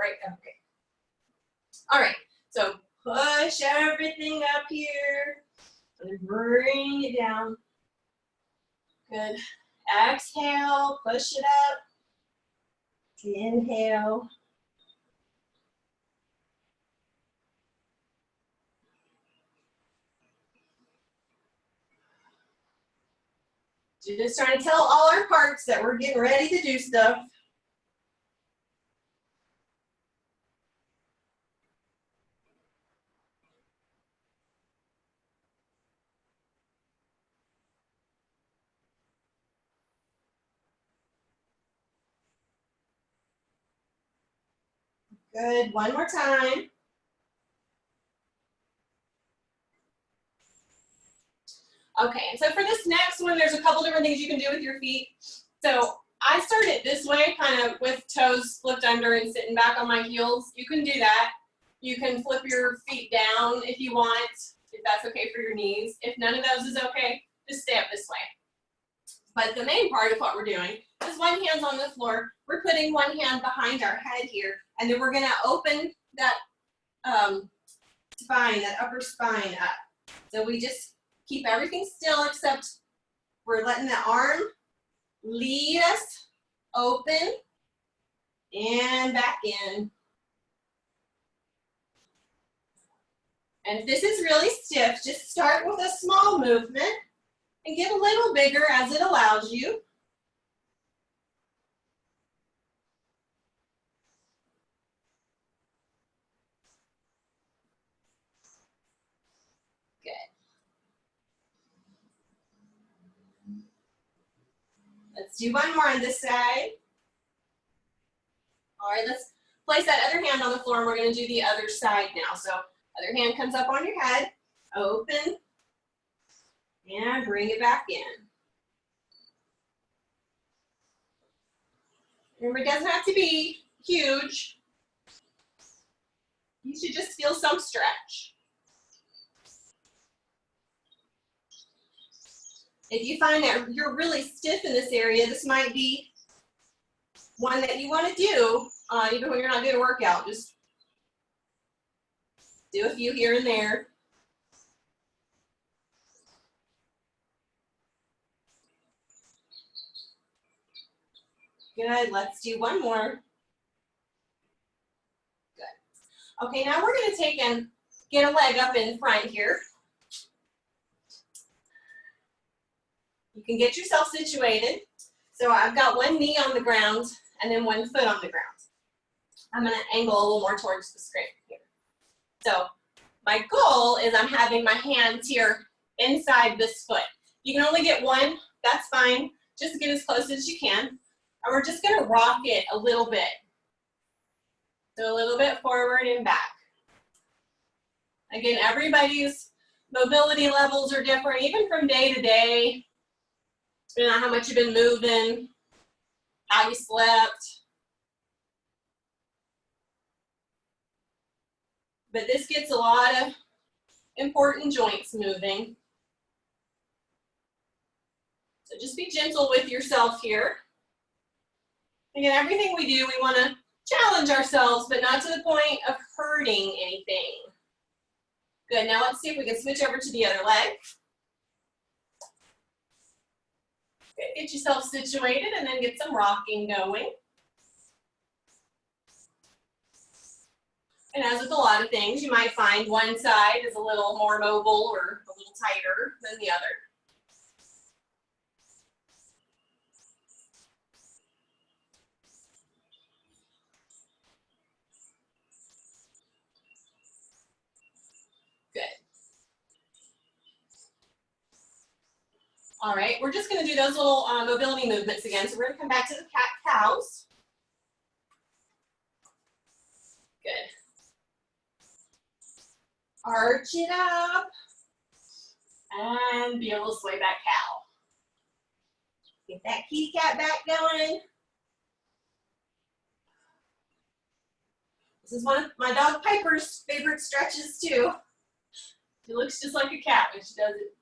right? Okay. All right, so push everything up here and bring it down. Good. Exhale, push it up. Inhale. Just trying to tell all our parts that we're getting ready to do stuff. Good, one more time. Okay, and so for this next one, there's a couple different things you can do with your feet. So I started this way, kind of with toes flipped under and sitting back on my heels. You can do that. You can flip your feet down if you want, if that's okay for your knees. If none of those is okay, just stay up this way. But the main part of what we're doing is one hand's on the floor. We're putting one hand behind our head here, and then we're gonna open that spine, that upper spine up. So we just keep everything still except we're letting the arm lead us, open, and back in. And if this is really stiff, just start with a small movement and get a little bigger as it allows you. Good. Let's do one more on this side. All right, let's place that other hand on the floor, and we're going to do the other side now. So other hand comes up on your head, open, and bring it back in. Remember, it doesn't have to be huge. You should just feel some stretch. If you find that you're really stiff in this area, this might be one that you want to do, even when you're not doing a workout. Just do a few here and there. Good, let's do one more. Good. Okay, now we're going to take and get a leg up in front here. You can get yourself situated. So I've got one knee on the ground and then one foot on the ground. I'm going to angle a little more towards the screen here. So my goal is I'm having my hands here inside this foot. You can only get one, that's fine. Just get as close as you can. And we're just going to rock it a little bit. So a little bit forward and back. Again, everybody's mobility levels are different, even from day to day, depending on how much you've been moving, how you slept. But this gets a lot of important joints moving. So just be gentle with yourself here. Again, everything we do, we want to challenge ourselves, but not to the point of hurting anything. Good, now let's see if we can switch over to the other leg. Good, get yourself situated and then get some rocking going. And as with a lot of things, you might find one side is a little more mobile or a little tighter than the other. Good. All right, we're just going to do those little mobility movements again. So we're going to come back to the cat-cows. Good. Arch it up and be a little sway back cow. Get that kitty cat back going. This is one of my dog Piper's favorite stretches too. She looks just like a cat when she does it.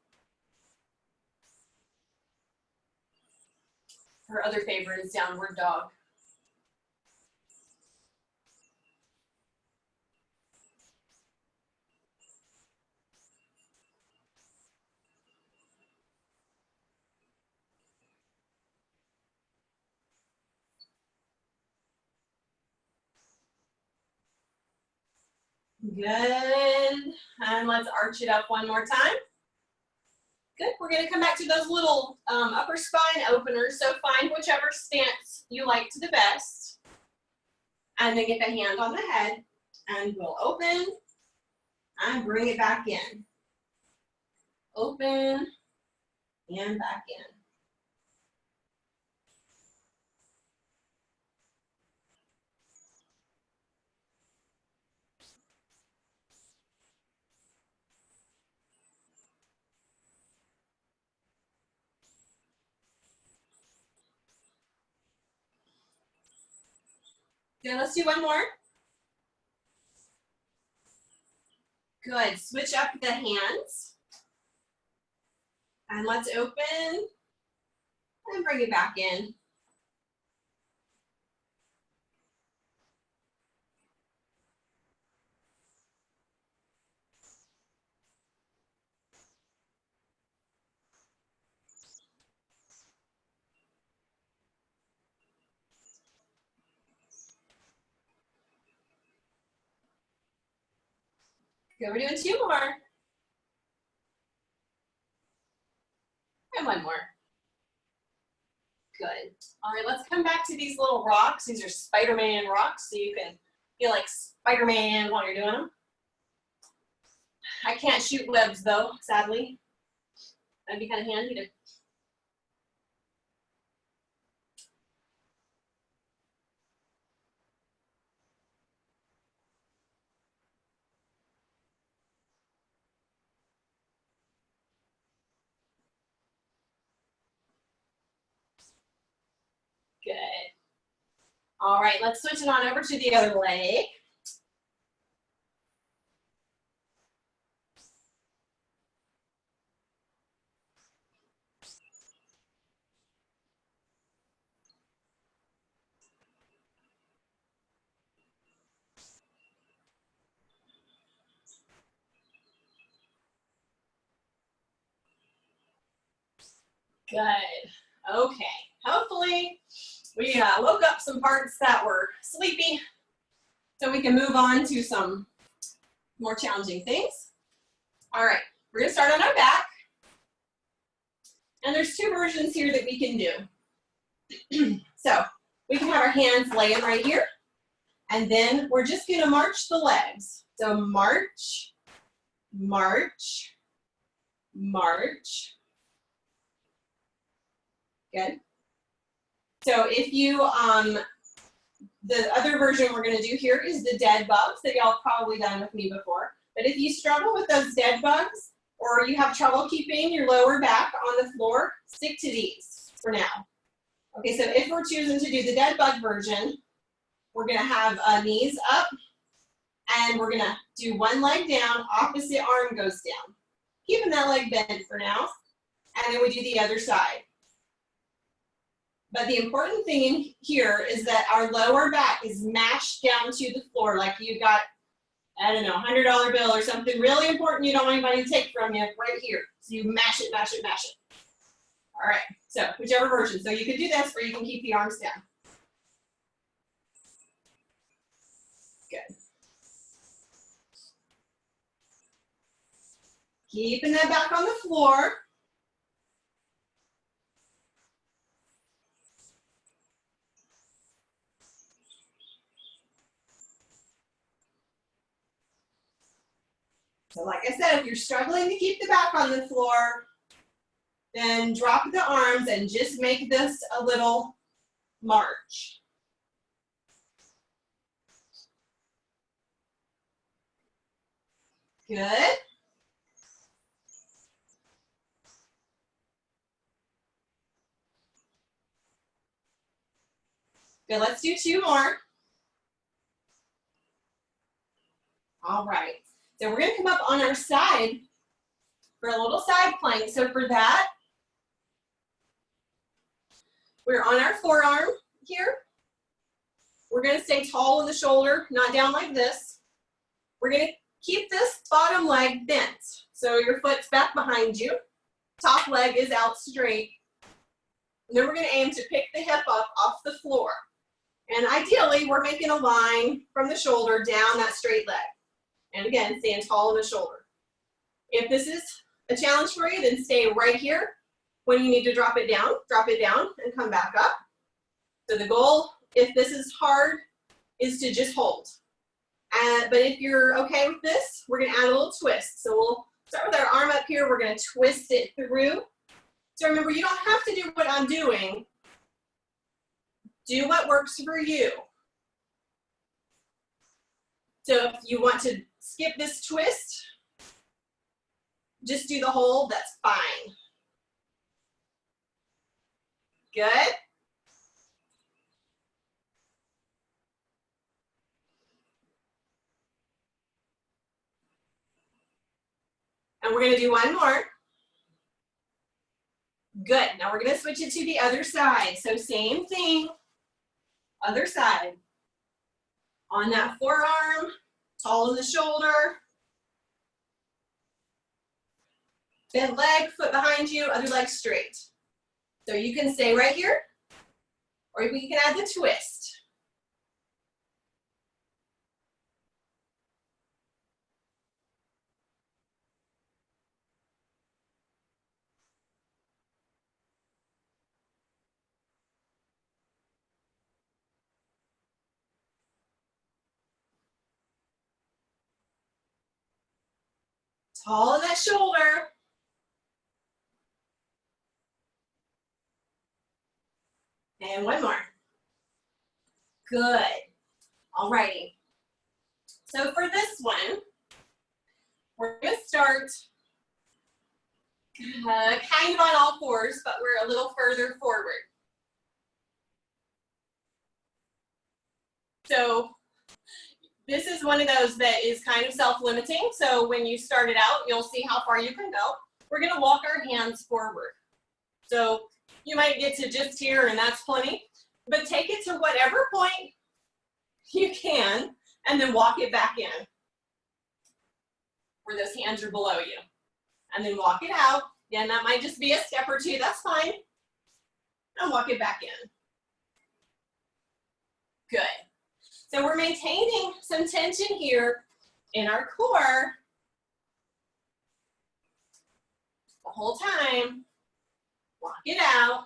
Her other favorite is downward dog. Good. And let's arch it up one more time. Good. We're going to come back to those little upper spine openers. So find whichever stance you like to the best. And then get the hand on the head. And we'll open and bring it back in. Open and back in. Good, let's do one more. Good, switch up the hands. And let's open and bring it back in. Good, we're doing two more. And one more. Good. All right, let's come back to these little rocks. These are Spider-Man rocks, so you can feel like Spider-Man while you're doing them. I can't shoot webs though, sadly. That'd be kind of handy to. Good. All right, let's switch it on over to the other leg. Good. Okay. Hopefully we woke up some parts that were sleepy so we can move on to some more challenging things. All right. We're going to start on our back. And there's two versions here that we can do. So we can have our hands laying right here. And then we're just going to march the legs. So march, march, march. Good. So if you, the other version we're going to do here is the dead bugs that y'all probably done with me before. But if you struggle with those dead bugs or you have trouble keeping your lower back on the floor, stick to these for now. Okay, so if we're choosing to do the dead bug version, we're going to have knees up and we're going to do one leg down, opposite arm goes down. Keeping that leg bent for now. And then we do the other side. But the important thing in here is that our lower back is mashed down to the floor like you got, I don't know, $100 bill or something really important you don't want anybody to take from you right here. So you mash it, mash it, mash it. All right, so whichever version. So you can do this or you can keep the arms down. Good. Keeping that back on the floor. So like I said, if you're struggling to keep the back on the floor, then drop the arms and just make this a little march. Good. Good, let's do two more. All right, so we're gonna come up on our side for a little side plank. So for that, we're on our forearm here. We're gonna stay tall with the shoulder, not down like this. We're gonna keep this bottom leg bent. So your foot's back behind you. Top leg is out straight. And then we're gonna aim to pick the hip up off the floor. And ideally, we're making a line from the shoulder down that straight leg. And again, stand tall in the shoulder. If this is a challenge for you, then stay right here. When you need to drop it down and come back up. So the goal, if this is hard, is to just hold. But if you're okay with this, we're gonna add a little twist. So we'll start with our arm up here. We're gonna twist it through. So remember, you don't have to do what I'm doing. Do what works for you. So if you want to skip this twist, just do the hold, that's fine. Good. And we're gonna do one more. Good, now we're gonna switch it to the other side. So same thing, other side. On that forearm, tall in the shoulder. Bent leg, foot behind you, other leg straight. So you can stay right here, or we can add the twist. Tall in that shoulder. And one more. Good. All righty. So for this one, we're going to start kind of on all fours, but we're a little further forward. So this is one of those that is kind of self-limiting. So when you start it out, you'll see how far you can go. We're going to walk our hands forward. So you might get to just here, and that's plenty. But take it to whatever point you can, and then walk it back in where those hands are below you. And then walk it out. Again, that might just be a step or two. That's fine. And walk it back in. Good. So we're maintaining some tension here in our core the whole time. Walk it out.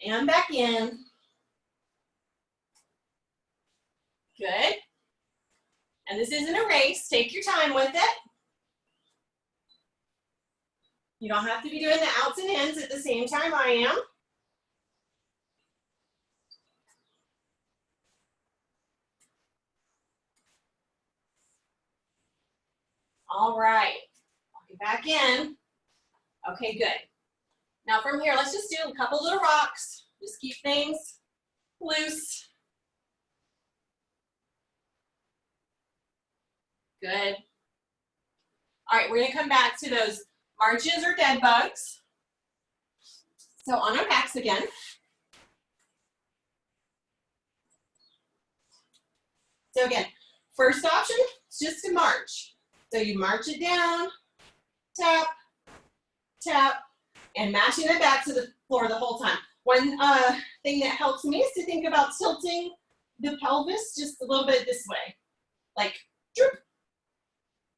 And back in. Good. And this isn't a race. Take your time with it. You don't have to be doing the outs and ins at the same time I am. All right. Walk it back in. Okay, good. Now from here, let's just do a couple little rocks. Just keep things loose. Good. All right, we're gonna come back to those marches or dead bugs. So on our backs again. So again, first option is just to march. So you march it down, tap, tap, and mashing it back to the floor the whole time. One thing that helps me is to think about tilting the pelvis just a little bit this way. Like, droop.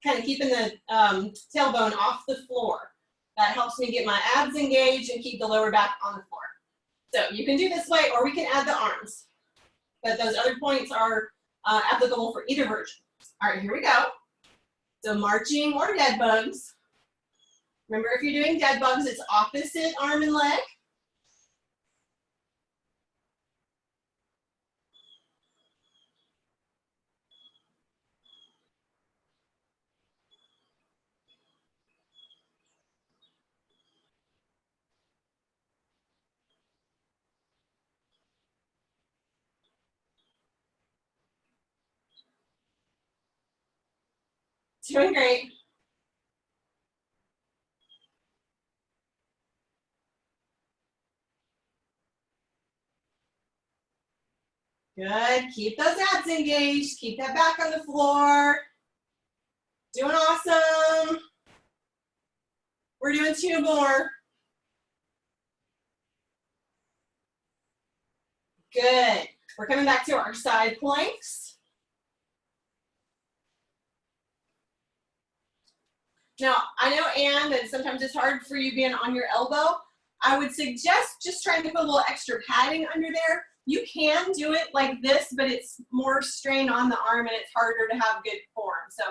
Kind of keeping the tailbone off the floor. That helps me get my abs engaged and keep the lower back on the floor. So you can do this way, or we can add the arms. But those other points are applicable for either version. All right, here we go. So marching or dead bugs. Remember, if you're doing dead bugs, it's opposite arm and leg. Doing great. Good. Keep those abs engaged. Keep that back on the floor. Doing awesome. We're doing 2 more. Good. We're coming back to our side planks. Now, I know, Anne, that sometimes it's hard for you being on your elbow. I would suggest just trying to put a little extra padding under there. You can do it like this, but it's more strain on the arm and it's harder to have good form. So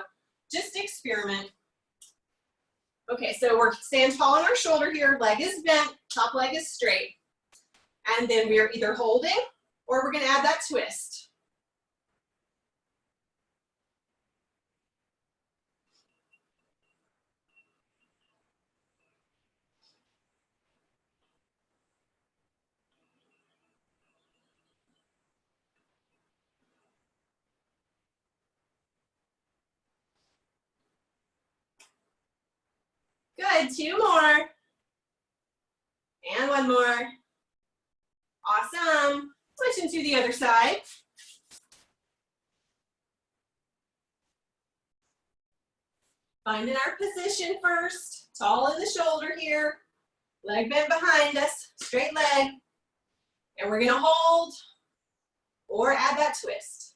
just experiment. Okay, so we're staying tall on our shoulder here. Leg is bent, top leg is straight. And then we are either holding or we're going to add that twist. Good, 2 more. And 1 more. Awesome. Switching to the other side. Finding our position first. Tall in the shoulder here. Leg bent behind us. Straight leg. And we're going to hold or add that twist.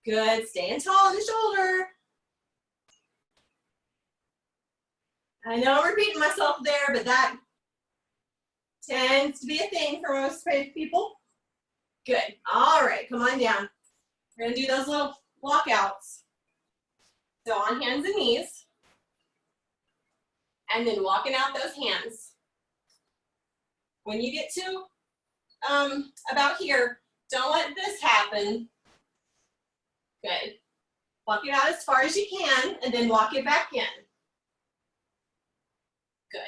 Good, staying tall in the shoulder. I know I'm repeating myself there, but that tends to be a thing for most people. Good, all right, come on down. We're gonna do those little walkouts. So on hands and knees, and then walking out those hands. When you get to about here, don't let this happen. Good. Walk it out as far as you can, and then walk it back in. Good.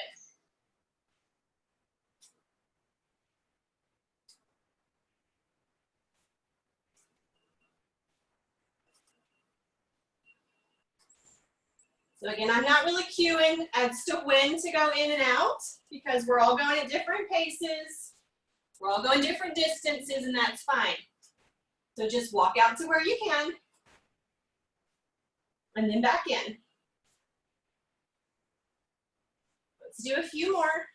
So again, I'm not really cueing as to when to go in and out because we're all going at different paces. We're all going different distances, and that's fine. So just walk out to where you can, and then back in. Let's do a few more.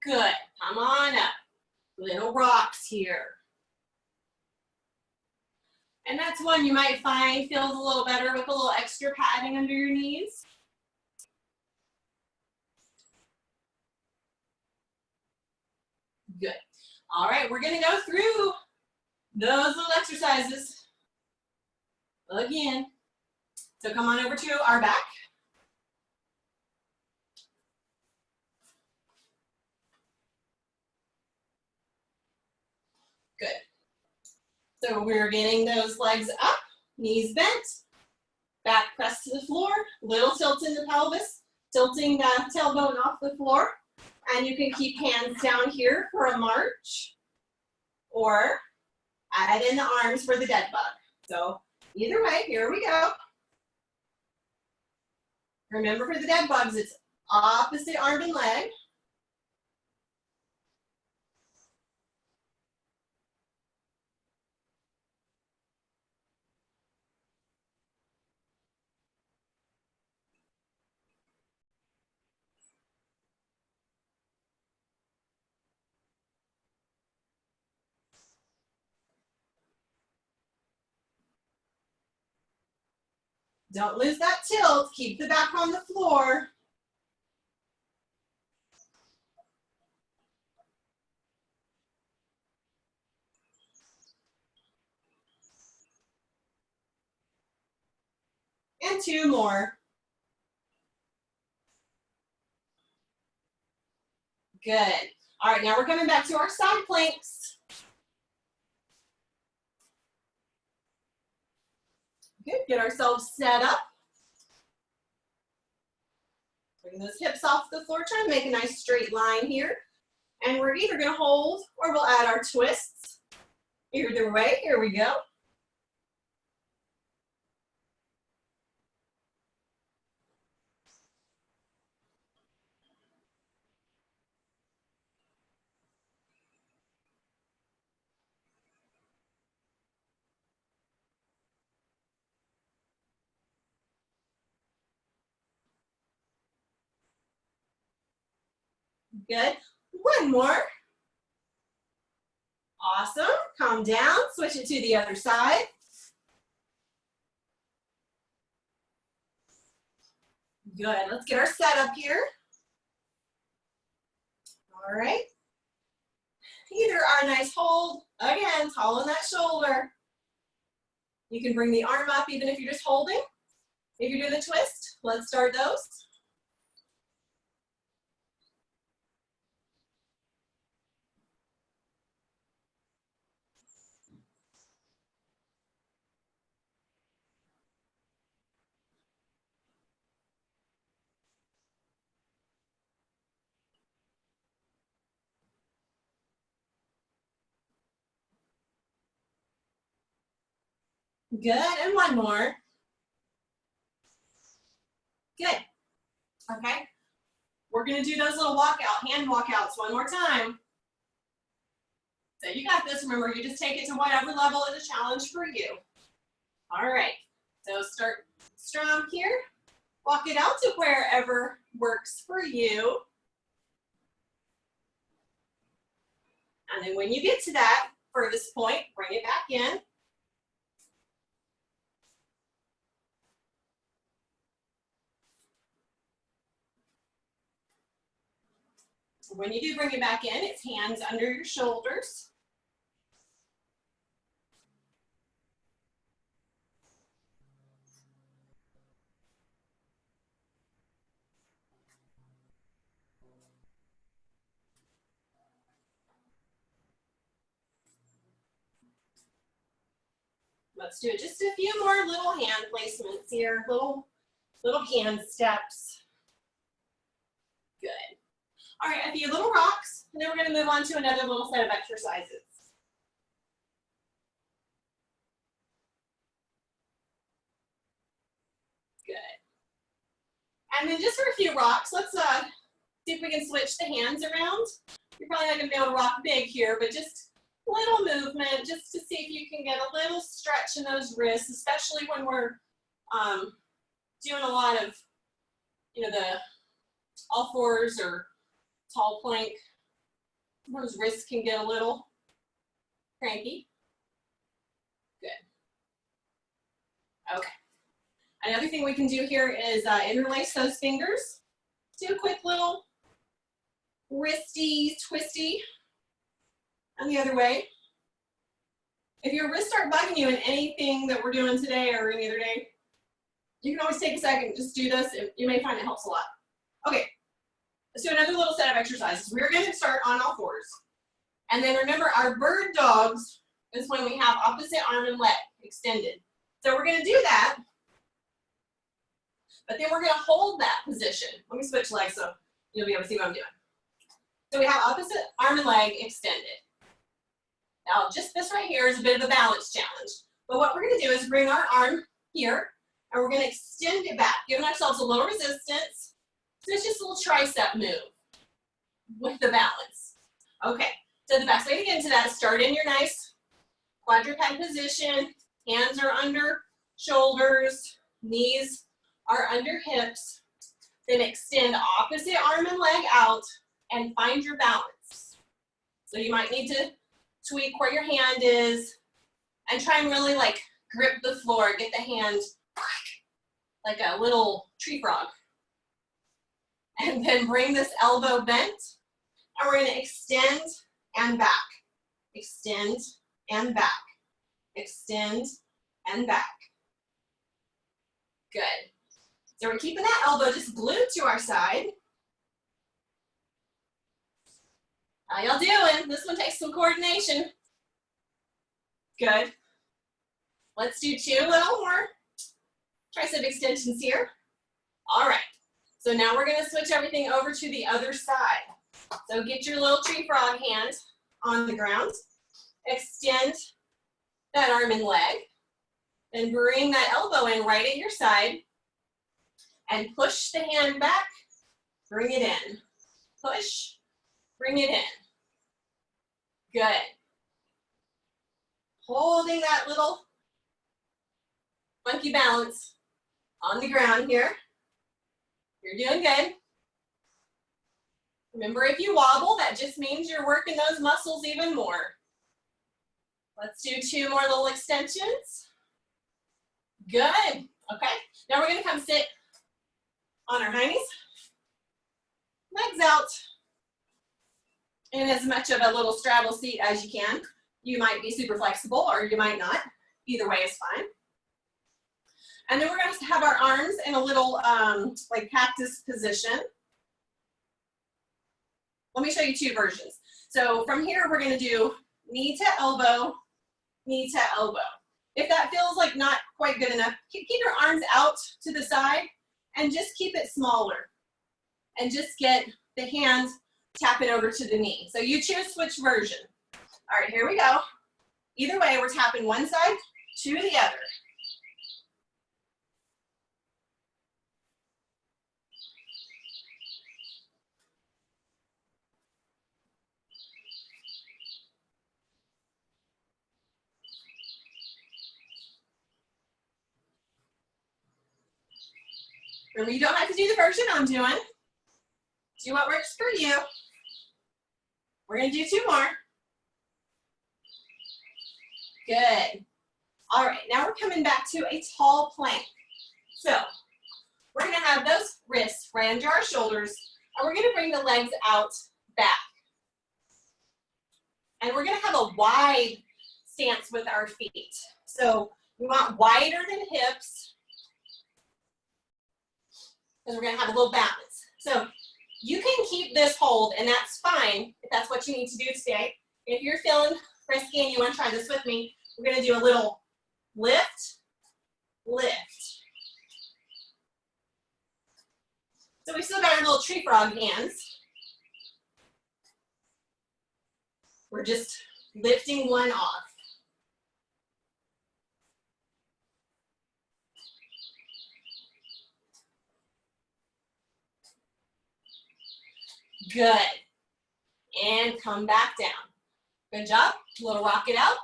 Good, come on up. Little rocks here. And that's one you might find feels a little better with a little extra padding under your knees. Good. All right, we're gonna go through those little exercises again. So come on over to our back. Good. So we're getting those legs up, knees bent, back pressed to the floor, little tilt in the pelvis, tilting the tailbone off the floor. And you can keep hands down here for a march, or add in the arms for the dead bug. So either way, here we go. Remember, for the dead bugs, it's opposite arm and leg. Don't lose that tilt. Keep the back on the floor. And 2 more. Good. All right, now we're coming back to our side planks. Good, get ourselves set up. Bring those hips off the floor, try to make a nice straight line here. And we're either gonna hold or we'll add our twists. Either way, here we go. Good. One more. Awesome. Calm down. Switch it to the other side. Good. Let's get our setup here. All right. Either our nice hold, again, tall on that shoulder. You can bring the arm up even if you're just holding. If you're doing the twist, let's start those. Good, and one more. Good. Okay. We're gonna do those little hand walkouts one more time. So you got this. Remember, you just take it to whatever level is a challenge for you. All right. So start strong here. Walk it out to wherever works for you. And then when you get to that furthest point, bring it back in. When you do bring it back in, it's hands under your shoulders. Let's do just a few more little hand placements here, little hand steps. Good. All right, a few little rocks, and then we're gonna move on to another little set of exercises. Good. And then just for a few rocks, let's see if we can switch the hands around. You're probably not gonna be able to rock big here, but just little movement, just to see if you can get a little stretch in those wrists, especially when we're doing a lot of, the all fours or tall plank. Those wrists can get a little cranky. Good. Okay. Another thing we can do here is interlace those fingers. Do a quick little wristy, twisty, and the other way. If your wrists start bugging you in anything that we're doing today or any other day, you can always take a second, just do this. You may find it helps a lot. Okay, let's do another little set of exercises. We're going to start on all fours. And then remember, our bird dogs is when we have opposite arm and leg extended. So we're going to do that, but then we're going to hold that position. Let me switch legs so you'll be able to see what I'm doing. So we have opposite arm and leg extended. Now, just this right here is a bit of a balance challenge. But what we're going to do is bring our arm here, and we're going to extend it back, giving ourselves a little resistance. So it's just a little tricep move with the balance. Okay, so the best way to get into that is start in your nice quadruped position. Hands are under shoulders, knees are under hips. Then extend opposite arm and leg out and find your balance. So you might need to tweak where your hand is and try and really grip the floor, get the hand like a little tree frog. And then bring this elbow bent, and we're gonna extend and back, extend and back, extend and back. Good. So we're keeping that elbow just glued to our side. How y'all doing? This one takes some coordination. Good. Let's do two little more tricep extensions here. All right. So now we're going to switch everything over to the other side. So get your little tree frog hand on the ground. Extend that arm and leg. Then bring that elbow in right at your side. And push the hand back. Bring it in. Push. Bring it in. Good. Holding that little funky balance on the ground here. You're doing good. Remember, if you wobble, that just means you're working those muscles even more. Let's do 2 more little extensions. Good. Okay. Now we're going to come sit on our hindies. Legs out in as much of a little straddle seat as you can. You might be super flexible or you might not. Either way is fine. And then we're going to have our arms in a little like cactus position. Let me show you 2 versions. So from here, we're going to do knee to elbow, knee to elbow. If that feels like not quite good enough, keep your arms out to the side and just keep it smaller. And just get the hand tapping over to the knee. So you choose which version. All right, here we go. Either way, we're tapping one side to the other. Remember, you don't have to do the version I'm doing. Do what works for you. We're going to do 2 more. Good. All right, now we're coming back to a tall plank. So we're going to have those wrists right under our shoulders, and we're going to bring the legs out back. And we're going to have a wide stance with our feet. So we want wider than hips, because we're going to have a little balance. So you can keep this hold, and that's fine if that's what you need to do today. If you're feeling frisky and you want to try this with me, we're going to do a little lift, lift. So we still got our little tree frog hands. We're just lifting one off. Good. And come back down. Good job. A little rock it out.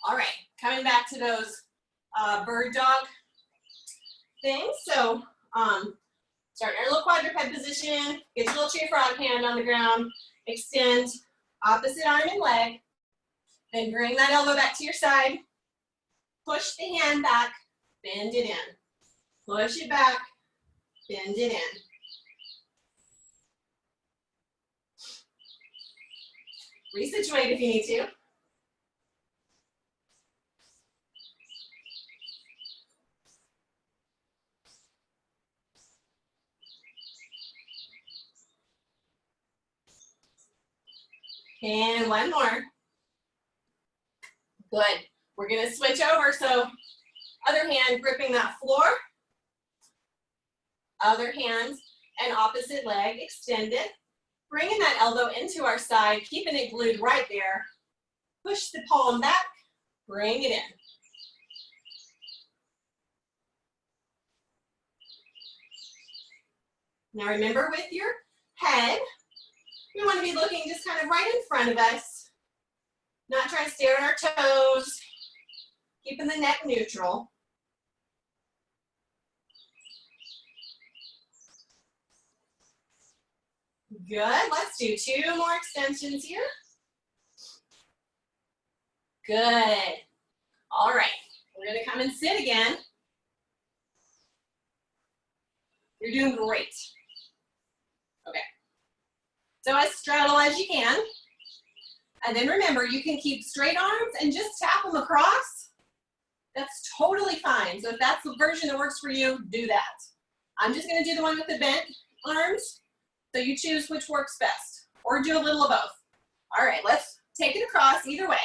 All right, coming back to those bird dog things. So start in our little quadruped position. Get your little tree frog hand on the ground. Extend opposite arm and leg. Then bring that elbow back to your side. Push the hand back. Bend it in. Push it back. Bend it in. Resituate if you need to. And one more. Good. We're going to switch over. So other hand gripping that floor. Other hand and opposite leg extended. Bringing that elbow into our side, keeping it glued right there. Push the palm back. Bring it in. Now remember, with your head, we want to be looking just kind of right in front of us. Not trying to stare at our toes. Keeping the neck neutral. Good. Let's do 2 more extensions here. Good. All right. We're going to come and sit again. You're doing great. Okay. So as straddle as you can. And then remember, you can keep straight arms and just tap them across. That's totally fine. So if that's the version that works for you, do that. I'm just going to do the one with the bent arms. So you choose which works best, or do a little of both. All right, let's take it across either way.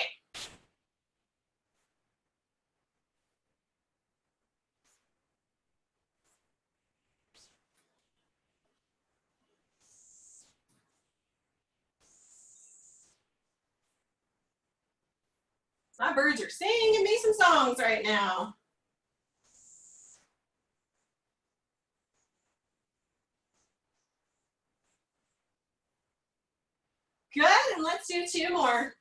My birds are singing me some songs right now. Good, and let's do 2 more.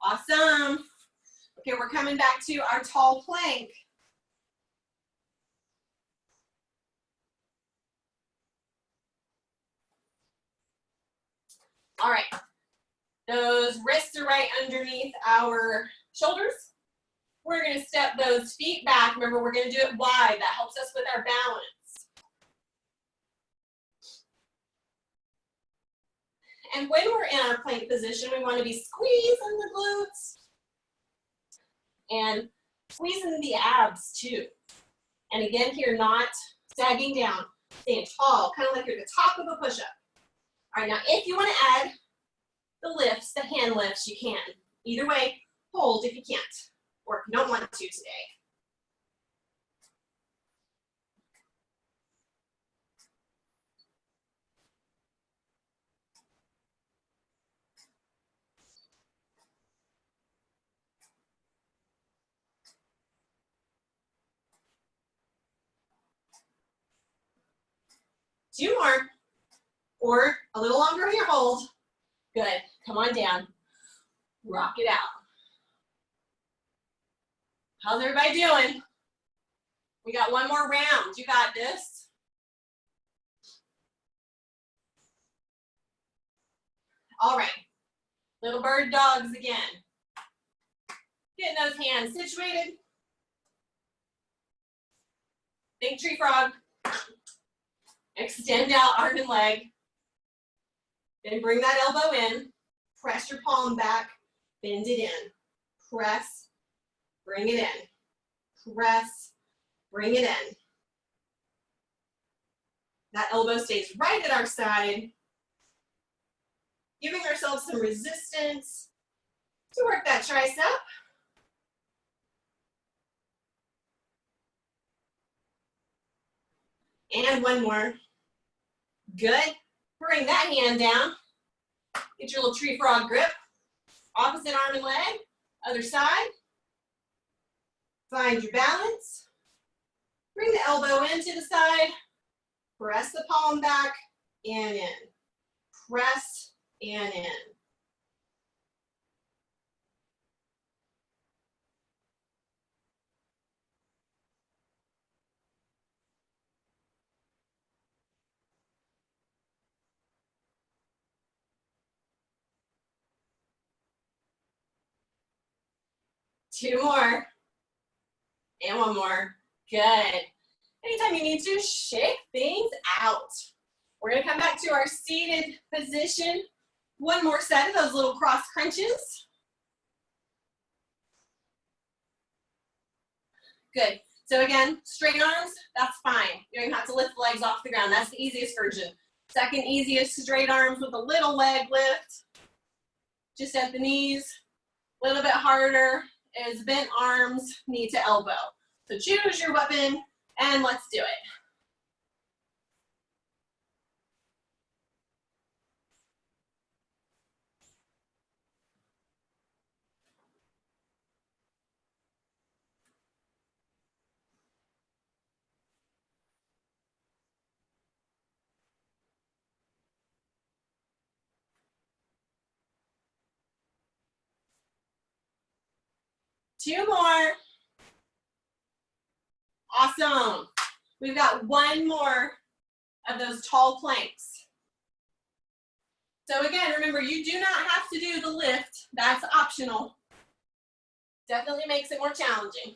Awesome. Okay, we're coming back to our tall plank. All right, those wrists are right underneath our shoulders. We're gonna step those feet back. Remember, we're gonna do it wide. That helps us with our balance. And when we're in our plank position, we wanna be squeezing the glutes and squeezing the abs too. And again, here, not sagging down, staying tall, kind of like you're at the top of a push-up. All right, now if you want to add the lifts, the hand lifts, you can. Either way, hold if you can't, or if you don't want to today. Two more, or a little longer in your hold. Good, come on down, rock it out. How's everybody doing? We got one more round, you got this. All right, little bird dogs again. Getting those hands situated. Think tree frog. Extend out arm and leg. Then bring that elbow in. Press your palm back. Bend it in. Press. Bring it in. Press. Bring it in. That elbow stays right at our side. Giving ourselves some resistance to work that tricep. And one more. Good. Bring that hand down. Get your little tree frog grip. Opposite arm and leg. Other side. Find your balance. Bring the elbow into the side. Press the palm back and in. Press and in. Two more. And one more. Good. Anytime you need to, shake things out. We're gonna come back to our seated position. One more set of those little cross crunches. Good. So again, straight arms, that's fine. You don't have to lift the legs off the ground. That's the easiest version. Second easiest, straight arms with a little leg lift. Just at the knees. A little bit harder is bent arms, knee to elbow. So choose your weapon and let's do it. Two more. Awesome. We've got one more of those tall planks. So again, remember, you do not have to do the lift. That's optional. Definitely makes it more challenging.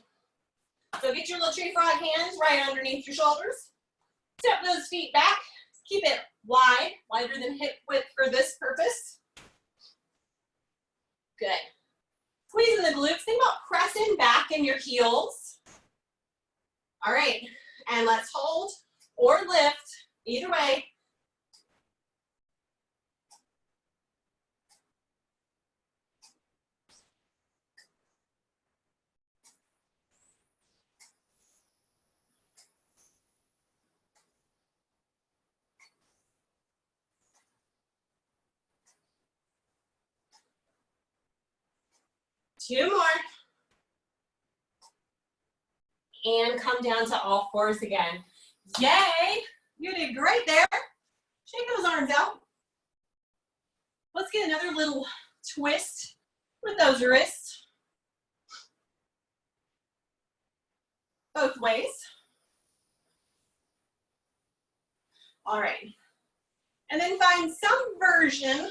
So get your little tree frog hands right underneath your shoulders. Step those feet back. Keep it wide, wider than hip width for this purpose. Good. Squeezing the glutes. Think about pressing back in your heels. All right, and let's hold or lift, either way. Two more. And come down to all fours again. Yay! You did great there. Shake those arms out. Let's get another little twist with those wrists. Both ways. All right. And then find some version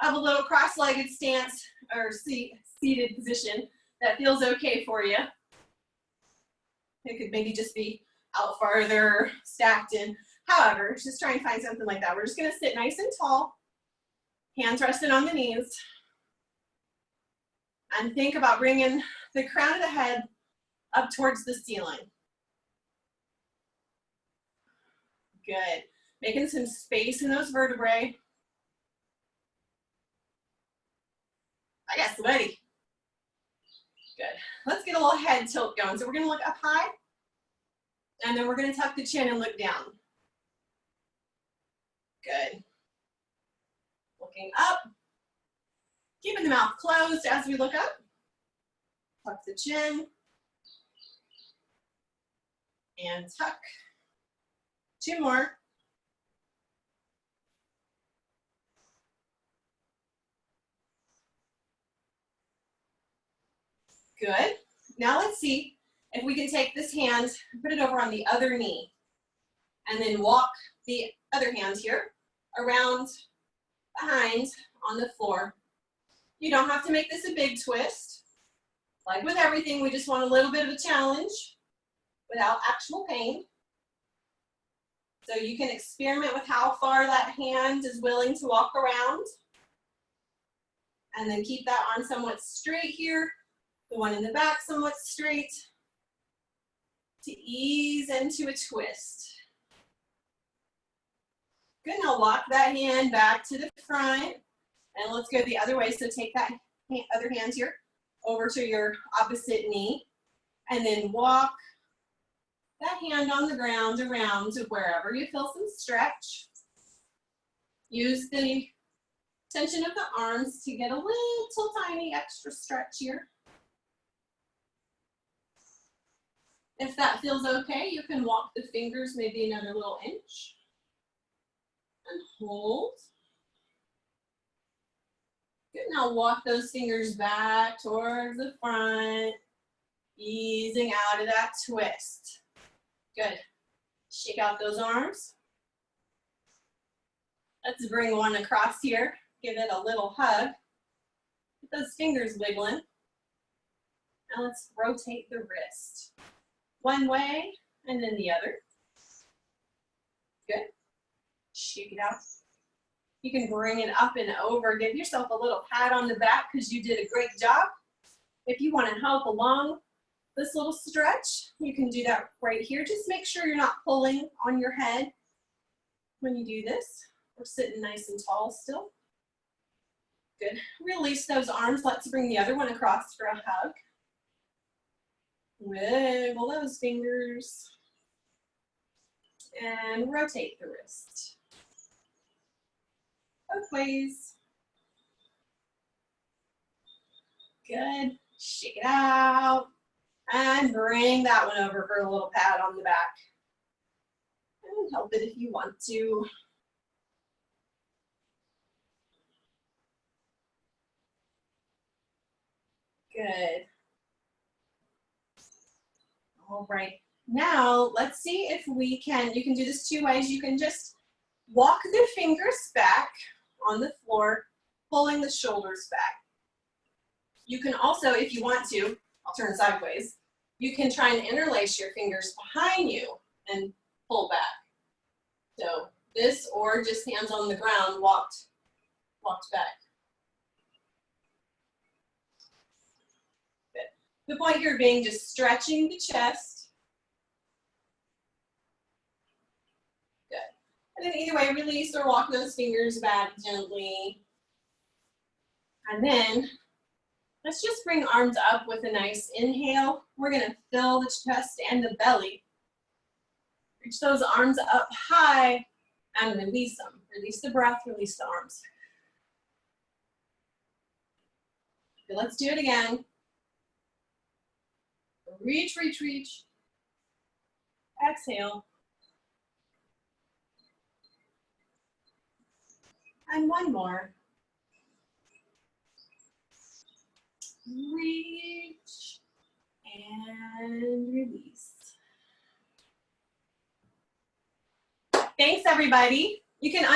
of a little cross-legged stance or seated position that feels okay for you. It could maybe just be out farther, stacked in. However, just try and find something like that. We're just gonna sit nice and tall, hands resting on the knees, and think about bringing the crown of the head up towards the ceiling. Good. Making some space in those vertebrae. I got sweaty. Good. Let's get a little head tilt going. So we're going to look up high, and then we're going to tuck the chin and look down. Good. Looking up. Keeping the mouth closed as we look up. Tuck the chin. And tuck. 2 more. Good. Now let's see if we can take this hand, put it over on the other knee, and then walk the other hand here around behind on the floor. You don't have to make this a big twist. Like with everything, we just want a little bit of a challenge without actual pain. So you can experiment with how far that hand is willing to walk around. And then keep that arm somewhat straight here. The one in the back somewhat straight. To ease into a twist. Good, now walk that hand back to the front. And let's go the other way. So take that other hand here over to your opposite knee. And then walk that hand on the ground around to wherever you feel some stretch. Use the tension of the arms to get a little tiny extra stretch here. If that feels okay, you can walk the fingers maybe another little inch. And hold. Good, now walk those fingers back towards the front, easing out of that twist. Good. Shake out those arms. Let's bring one across here. Give it a little hug. Get those fingers wiggling. Now let's rotate the wrist. One way and then the other. Good. Shake it out. You can bring it up and over. Give yourself a little pat on the back because you did a great job. If you want to help along this little stretch, you can do that right here. Just make sure you're not pulling on your head when you do this. We're sitting nice and tall still. Good. Release those arms. Let's bring the other one across for a hug. Wiggle those fingers. And rotate the wrist. Both ways. Good. Shake it out. And bring that one over for a little pat on the back. And help it if you want to. Good. All right. Now, let's see if we can, you can do this 2 ways. You can just walk the fingers back on the floor, pulling the shoulders back. You can also, if you want to, I'll turn sideways, you can try and interlace your fingers behind you and pull back. So this, or just hands on the ground, walked back. Good. The point here being just stretching the chest. Good. And then either way, release or walk those fingers back gently. And then let's just bring arms up with a nice inhale. We're gonna fill the chest and the belly. Reach those arms up high and release them. Release the breath, release the arms. Okay, let's do it again. Reach, reach, reach. Exhale. And one more. Reach and release. Thanks, everybody. You can